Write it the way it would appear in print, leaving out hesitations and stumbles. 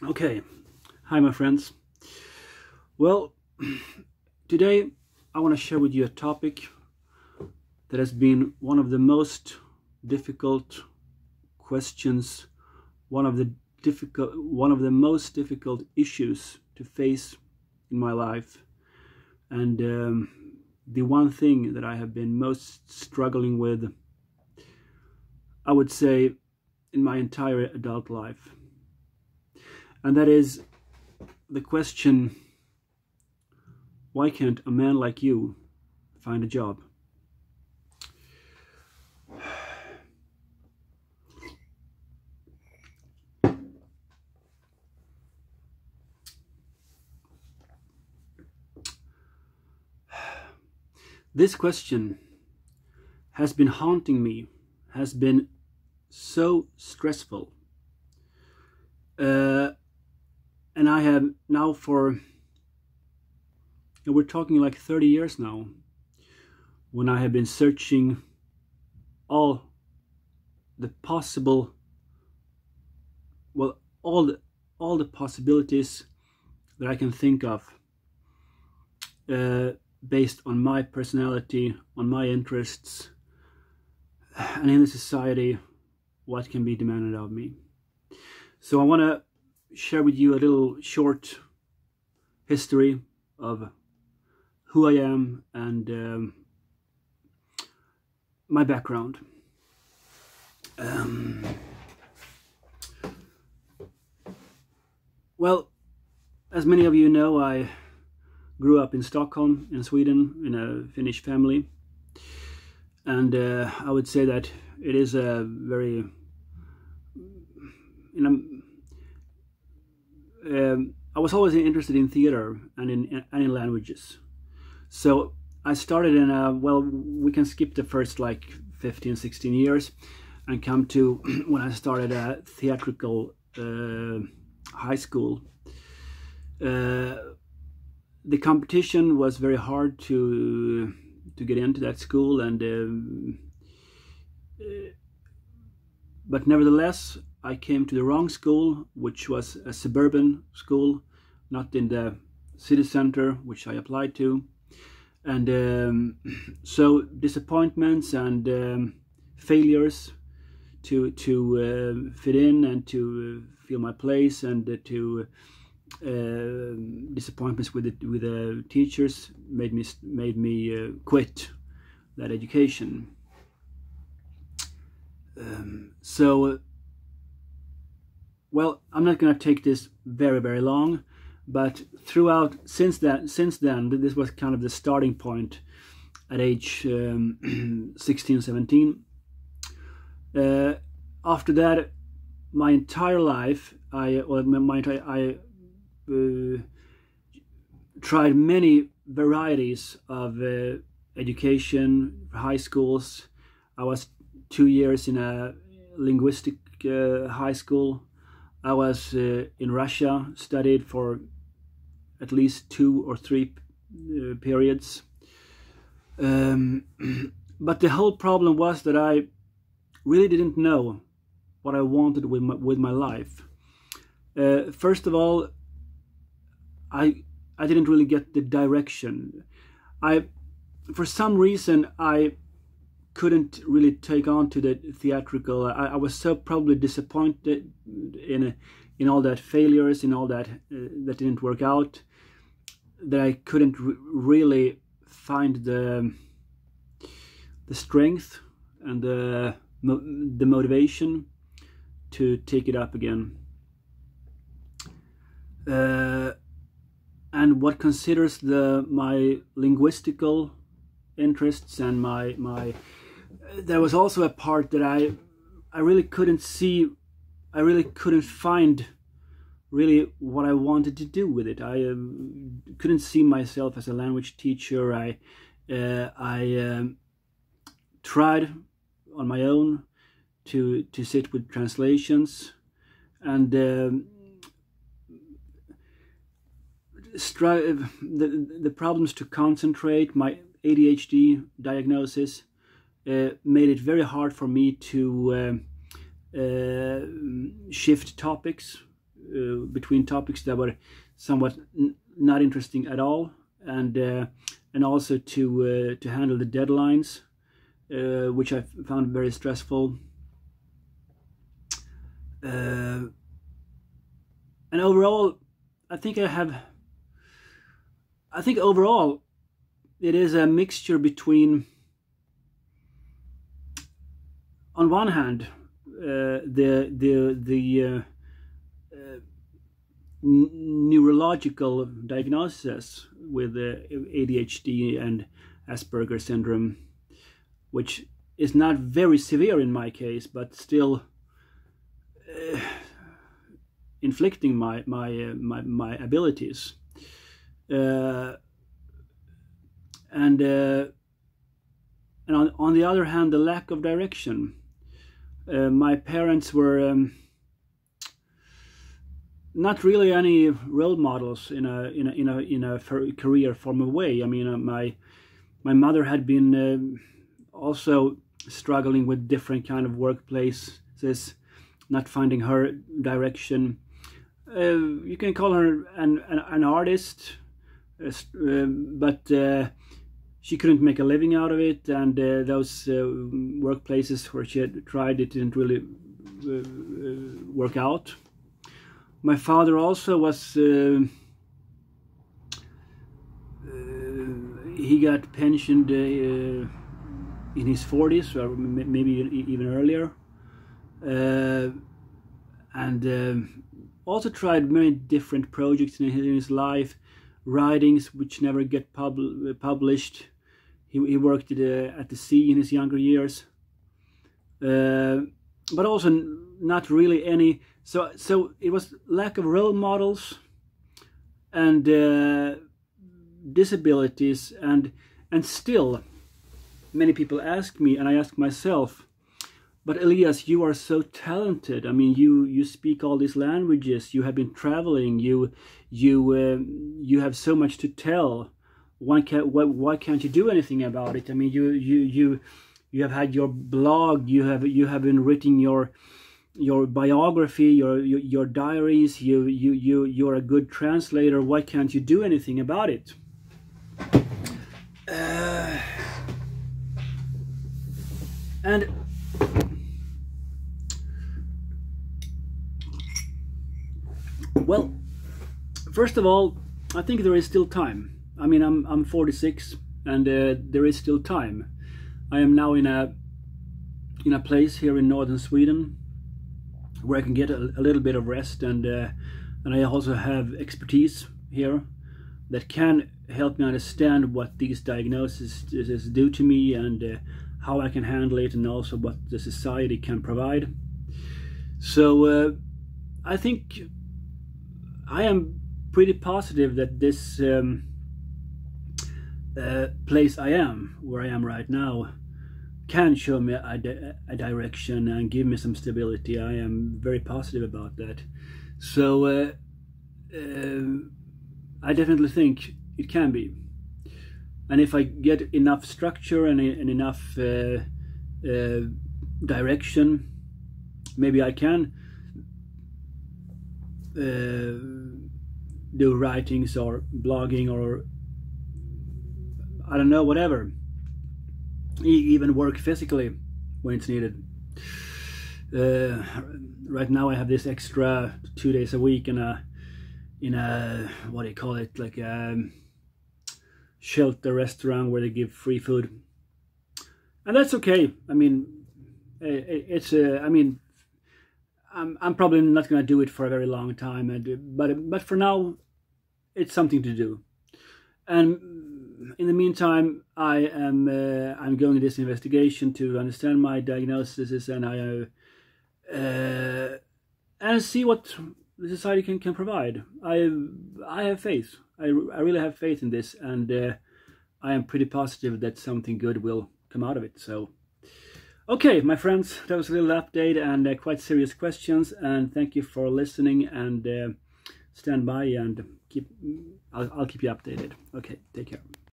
Okay, hi my friends. Well, today I want to share with you a topic that has been one of the most difficult questions, one of the most difficult issues to face in my life, and the one thing that I have been most struggling with, I would say, in my entire adult life, and that is the question: why can't a man like you find a job? This question has been haunting me, has been so stressful. Uh, and I have now we're talking like 30 years now, when I have been searching all the possible, well, all the possibilities that I can think of, based on my personality, on my interests, and in the society, what can be demanded of me. So I want to share with you a little short history of who I am and my background. Well, as many of you know, I grew up in Stockholm, in Sweden, in a Finnish family, and I would say that it is a very, I was always interested in theater and in languages. So I started in well, we can skip the first like 15, 16 years and come to when I started a theatrical high school. The competition was very hard to get into that school, and but nevertheless I came to the wrong school, which was a suburban school, not in the city center, which I applied to. And so disappointments and failures to fit in and to feel my place, and to disappointments with the teachers made me quit that education. Well, I'm not going to take this very long, but throughout since then, this was kind of the starting point at age 16, 17. After that, my entire life, I tried many varieties of education, high schools. I was 2 years in a linguistic high school. I was in Russia, studied for at least 2 or 3 periods. But the whole problem was that I really didn't know what I wanted with my life. First of all, I didn't really get the direction. For some reason, I couldn't really take on to the theatrical. I was so probably disappointed in all that failures, in all that that didn't work out, that I couldn't really find the strength and the motivation to take it up again. And what considers my linguistical interests and my there was also a part that I really couldn't see. I really couldn't find really what I wanted to do with it. I couldn't see myself as a language teacher. I tried on my own to sit with translations, and the problems to concentrate, my ADHD diagnosis, made it very hard for me to shift topics between topics that were somewhat not interesting at all, and also to handle the deadlines, which I found very stressful. And overall, I think overall it is a mixture between, on one hand, the neurological diagnosis with ADHD and Asperger's syndrome, which is not very severe in my case, but still inflicting my abilities, and on the other hand, the lack of direction. My parents were not really any role models in a career formal way. I mean, my mother had been also struggling with different kind of workplaces, not finding her direction. You can call her an artist, but she couldn't make a living out of it, and those workplaces where she had tried, it didn't really work out. My father also was, he got pensioned in his 40s, or maybe even earlier, and also tried many different projects in his life, writings which never get published. He worked at the sea in his younger years, but also not really any. So it was lack of role models and disabilities, and still many people ask me, and I ask myself, but Elias, you are so talented. I mean, you speak all these languages. You have been traveling. You have so much to tell. Why can't you do anything about it? I mean, you have had your blog. You have been writing your biography, your diaries. You're a good translator. Why can't you do anything about it? And well, first of all, I think there is still time. I mean, I'm 46, and there is still time. I am now in a place here in northern Sweden where I can get a little bit of rest, and I also have expertise here that can help me understand what these diagnoses do to me, and how I can handle it, and also what the society can provide. So I think I am pretty positive that this place where I am right now, can show me a direction and give me some stability. I am very positive about that. So I definitely think it can be. And if I get enough structure and enough direction, maybe I can do writings or blogging, or I don't know, whatever. Even work physically when it's needed. Right now I have this extra 2 days a week in a what do you call it, like a shelter restaurant where they give free food, and that's okay. I mean, it's I mean, I'm probably not going to do it for a very long time, but for now it's something to do. And in the meantime, I'm going this investigation to understand my diagnosis, and and see what the society can provide. I have faith. I really have faith in this, and I am pretty positive that something good will come out of it. So, okay, my friends, that was a little update and quite serious questions. And thank you for listening. And stand by, and I'll keep you updated. Okay, take care.